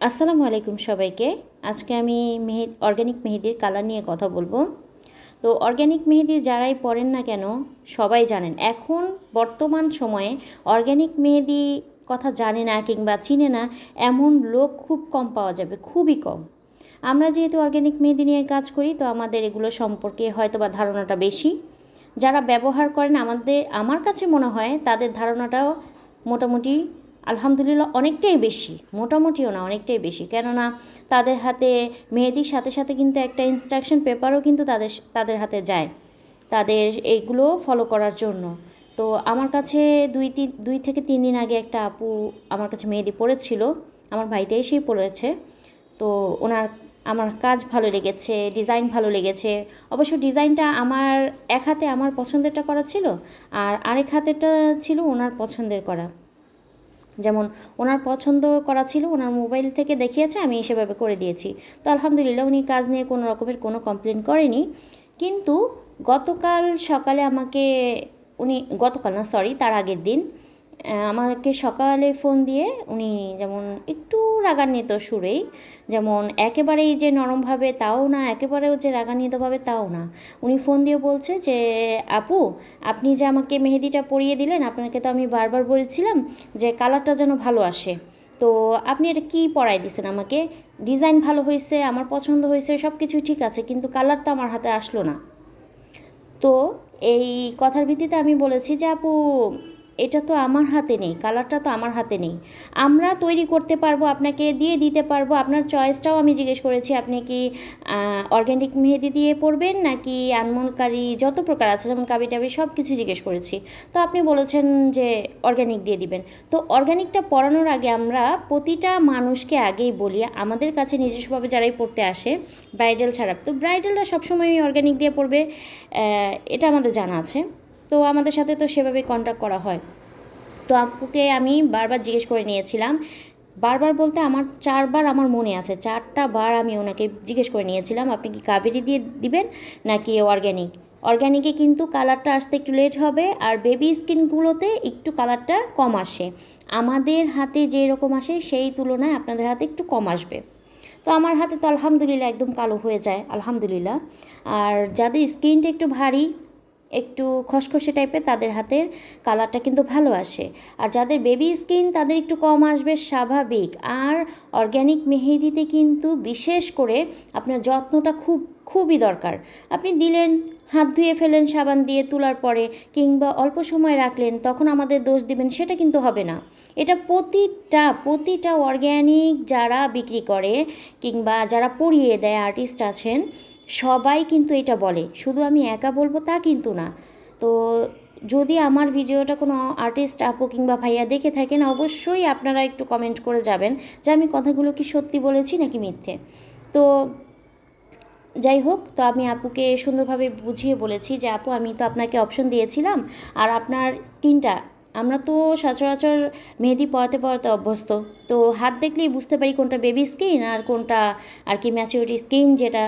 আসসালামু আলাইকুম সবাইকে। আজকে আমি অর্গানিক মেহেদির কালার নিয়ে কথা বলবো। তো অর্গানিক মেহেদি যারাই পড়েন না কেন সবাই জানেন এখন বর্তমান সময়ে অর্গানিক মেহেদি কথা জানে না কিংবা চিনে না এমন লোক খুব কম পাওয়া যাবে, খুবই কম। আমরা যেহেতু অর্গানিক মেহেদি নিয়ে কাজ করি তো আমাদের এগুলো সম্পর্কে হয়তো বা ধারণাটা বেশি। যারা ব্যবহার করেন আমার কাছে মনে হয় তাদের ধারণাটাও মোটামুটি আলহামদুলিল্লাহ অনেকটাই বেশি, মোটামুটিও না অনেকটাই বেশি। কেননা তাদের হাতে মেহেদির সাথে সাথে কিন্তু একটা ইনস্ট্রাকশন পেপারও কিন্তু তাদের হাতে যায় তাদের এইগুলো ফলো করার জন্য। তো আমার কাছে 2 থেকে 3 দিন আগে একটা আপু আমার কাছে মেহেদি পড়েছিল, আমার ভাইতে এসেই পড়েছে। তো ওনার আমার কাজ ভালো লেগেছে, ডিজাইন ভালো লেগেছে। অবশ্য ডিজাইনটা আমার এক হাতে আমার পছন্দেরটা করা ছিল, আর আরেক হাতেরটা ছিল ওনার পছন্দের করা। যেমন ওনার পছন্দ করা ছিল, ওনার মোবাইল থেকে দেখিয়েছে, আমি সেভাবে করে দিয়েছি। তো আলহামদুলিল্লাহ উনি কাজ নিয়ে কোনো রকমের কোনো কমপ্লেন করেনি। কিন্তু গতকাল সকালে আমাকে গতকাল না, সরি, তার আগের দিন আমাকে সকালে ফোন দিয়ে উনি যেমন একটু রাগান্বিত সুরেই, যেমন একেবারেই যে নরমভাবে তাও না, একেবারেও যে রাগান্বিতভাবে তাও না, উনি ফোন দিয়ে বলছে যে আপু, আপনি যে আমাকে মেহেদিটা পরিয়ে দিলেন, আপনাকে তো আমি বারবার বলেছিলাম যে কালারটা যেন ভালো আসে, তো আপনি এটা কী পরাই দিছেন আমাকে? ডিজাইন ভালো হয়েছে, আমার পছন্দ হয়েছে, সব কিছুই ঠিক আছে, কিন্তু কালার তো আমার হাতে আসলো না। তো এই কথার ভিত্তিতে আমি বলেছি যে আপু, এটা তো আমার হাতে নেই, কালারটা তো আমার হাতে নেই। আমরা তৈরি করতে পারবো, আপনাকে দিয়ে দিতে পারবো, আপনার চয়েসটাও আমি জিজ্ঞেস করেছি, আপনি কি অর্গ্যানিক মেহেদি দিয়ে পরবেন নাকি আনমোলকারী যত প্রকার আছে যেমন কাবি টাবি সব কিছু জিজ্ঞেস করেছি। তো আপনি বলেছেন যে অর্গ্যানিক দিয়ে দিবেন। তো অর্গ্যানিকটা পরানোর আগে আমরা প্রতিটা মানুষকে আগেই বলি, আমাদের কাছে নিজস্বভাবে যারাই পড়তে আসে ব্রাইডাল ছাড়া, তো ব্রাইডালরা সবসময়ই অর্গ্যানিক দিয়ে পড়বে, এটা আমাদের জানা আছে। তো আমাদের সাথে তো সেভাবেই কন্ট্যাক্ট করা হয়। তো আপুকে আমি বারবার জিজ্ঞেস করে নিয়েছিলাম, বারবার বলতে আমার 4বার আমার মনে আছে, 4টা বার আমি ওনাকে জিজ্ঞেস করে নিয়েছিলাম আপনি কি কাবেরি দিয়ে দিবেন নাকি অর্গ্যানিক। অর্গ্যানিকে কিন্তু কালারটা আসতে একটু লেট হবে, আর বেবি স্কিনগুলোতে একটু কালারটা কম আসে, আমাদের হাতে যেই রকম আসে সেই তুলনায় আপনাদের হাতে একটু কম আসবে। তো আমার হাতে তো আলহামদুলিল্লাহ একদম কালো হয়ে যায় আলহামদুলিল্লাহ। আর যাদের স্কিনটা একটু ভারী, একটু খসখসে টাইপের, তাদের হাতের কালারটা কিন্তু ভালো আসে। আর যাদের বেবি স্কিন তাদের একটু কম আসবে, স্বাভাবিক। আর অর্গ্যানিক মেহেদিতে কিন্তু বিশেষ করে আপনার যত্নটা খুবই দরকার। আপনি দিলেন, হাত ধুয়ে ফেলেন সাবান দিয়ে তোলার পরে, কিংবা অল্প সময় রাখলেন, তখন আমাদের দোষ দিবেন, সেটা কিন্তু হবে না। এটা প্রতিটা অর্গ্যানিক যারা বিক্রি করে কিংবা যারা পরিয়ে দেয় আর্টিস্ট আছেন, সবাই কিন্তু এটা বলে, শুধু আমি একা বলবো তা কিন্তু না। তো যদি আমার ভিডিওটা কোনো আর্টিস্ট আপু কিংবা ভাইয়া দেখে থাকেন, অবশ্যই আপনারা একটু কমেন্ট করে যাবেন যে আমি কথাগুলো কি সত্যি বলেছি নাকি মিথ্যে। তো যাই হোক, তো আমি আপুকে সুন্দরভাবে বুঝিয়ে বলেছি যে আপু, আমি তো আপনাকে অপশন দিয়েছিলাম, আর আপনার স্কিনটা, আমরা তো সচরাচর মেহেদি পরাতে পরাতে অভ্যস্ত, তো হাত দেখলেই বুঝতে পারি কোনটা বেবি স্কিন আর কোনটা আর কি ম্যাচিউরিটি স্কিন, যেটা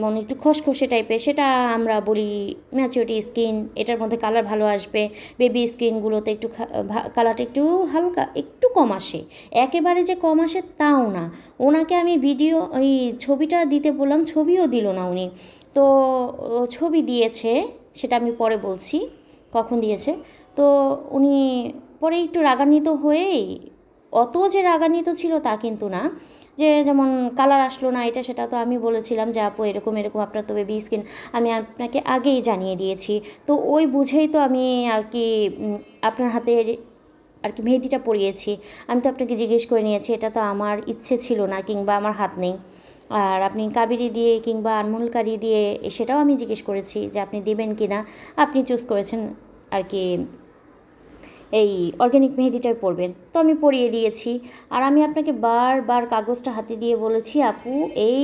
মানে একটু খসখসে টাইপের, সেটা আমরা বলি ম্যাচিউরিটি স্কিন, এটার মধ্যে কালার ভালো আসবে। বেবি স্কিনগুলোতে একটু কালারটা একটু হালকা একটু কম আসে, একেবারে যে কম আসে তাও না। ওনাকে আমি ওই ছবিটা দিতে বললাম, ছবিও দিল না উনি। তো ছবি দিয়েছে, সেটা আমি পরে বলছি কখন দিয়েছে। তো উনি পরে একটু রাগান্বিত হয়েই, অত যে রাগান্বিত ছিল তা কিন্তু না, যে যেমন কালার আসলো না এটা সেটা, তো আমি বলেছিলাম যে আপু এরকম এরকম আপনার তো বেবি স্কিন, আমি আপনাকে আগেই জানিয়ে দিয়েছি। তো ওই বুঝেই তো আমি আর কি আপনার হাতে আর কি মেহেদিটা পরিয়েছি, আমি তো আপনাকে জিজ্ঞেস করে নিয়েছি, এটা তো আমার ইচ্ছে ছিল না কিংবা আমার হাত নেই। আর আপনি কাবেরি দিয়ে কিংবা আনমোলকারী দিয়ে, সেটাও আমি জিজ্ঞেস করেছি যে আপনি দেবেন কি না, আপনি চুজ করেছেন আর কি এই অর্গ্যানিক মেহেদিটাই পরবেন, তো আমি পরিয়ে দিয়েছি। আর আমি আপনাকে বারবার কাগজটা হাতে দিয়ে বলেছি আপু, এই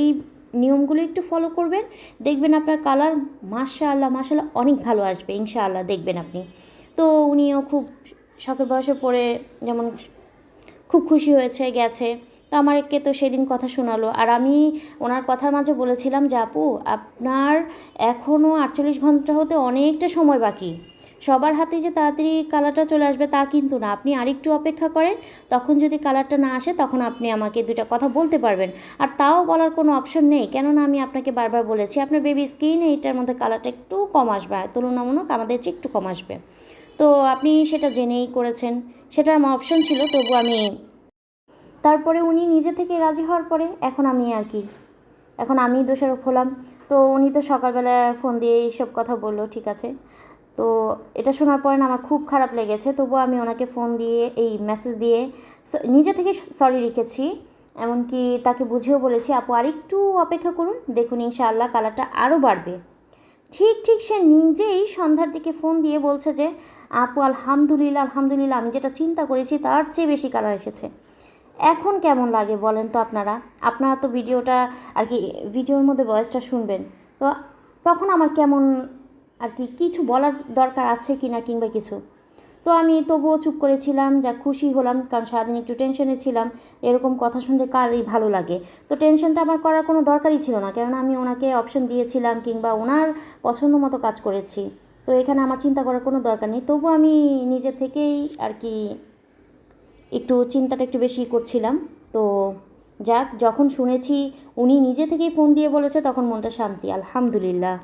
নিয়মগুলো একটু ফলো করবেন, দেখবেন আপনার কালার মাশাআল্লাহ মাশাআল্লাহ অনেক ভালো আসবে ইনশাআল্লাহ, দেখবেন আপনি। তো উনিও খুব শখের বয়সে পড়ে যেমন খুব খুশি হয়েছে গেছে। তো আমাকে তো সেদিন কথা শোনালো, আর আমি ওনার কথার মাঝে বলেছিলাম যে আপু, আপনার এখনও 48 ঘন্টা হতে অনেকটা সময় বাকি, সবার হাতে যে তাড়াতাড়ি কালারটা চলে আসবে তা কিন্তু না, আপনি আরেকটু অপেক্ষা করেন, তখন যদি কালারটা না আসে তখন আপনি আমাকে দুটা কথা বলতে পারবেন। আর তাও বলার কোনো অপশন নেই, কেননা আমি আপনাকে বারবার বলেছি আপনার বেবি স্কিনে এইটার মধ্যে কালারটা একটু কম আসবে, তুলনামূলক আমাদের চেয়ে একটু কম আসবে। তো আপনি সেটা জেনেই করেছেন, সেটা আমার অপশন ছিল, তবু আমি তারপরে উনি নিজে থেকে রাজি হওয়ার পরে এখন আমি দোষারোপ হলাম। তো উনি তো সকালবেলা ফোন দিয়ে এইসব কথা বললো, ঠিক আছে। তো এটা শোনার পরে না আমার খুব খারাপ লেগেছে, তবুও আমি ওনাকে ফোন দিয়ে এই মেসেজ দিয়ে নিজে থেকে সরি লিখেছি, এমনকি তাকে বুঝিয়েও বলেছি আপু আরেকটু অপেক্ষা করুন, দেখুন ইনশাআল্লাহ কালারটা আরও বাড়বে। ঠিক সে নিজেই সন্ধ্যার দিকে ফোন দিয়ে বলছে যে আপু আলহামদুলিল্লাহ আলহামদুলিল্লাহ, আমি যেটা চিন্তা করেছি তার চেয়ে বেশি কালার এসেছে। এখন কেমন লাগে বলেন তো আপনারা তো ভিডিওটা ভিডিওর মধ্যে ভয়েসটা শুনবেন, তো তখন আমার কেমন কিছু বলার দরকার আছে কি না কিংবা কিছু। তো আমি তবুও চুপ করেছিলাম, যা খুশি হলাম, কারণ সারাদিন একটু টেনশনে ছিলাম। এরকম কথা শুনলে কারই ভালো লাগে। তো টেনশনটা আমার করার কোনো দরকারই ছিল না, কেননা আমি ওনাকে অপশন দিয়েছিলাম কিংবা ওনার পছন্দ মতো কাজ করেছি। তো এখানে আমার চিন্তা করার কোনো দরকার নেই, তবু আমি নিজে থেকেই একটু চিন্তাটা একটু বেশি করছিলাম। তো যাক, যখন শুনেছি উনি নিজে থেকেই ফোন দিয়ে বলেছে তখন মনটা শান্তি, আলহামদুলিল্লাহ।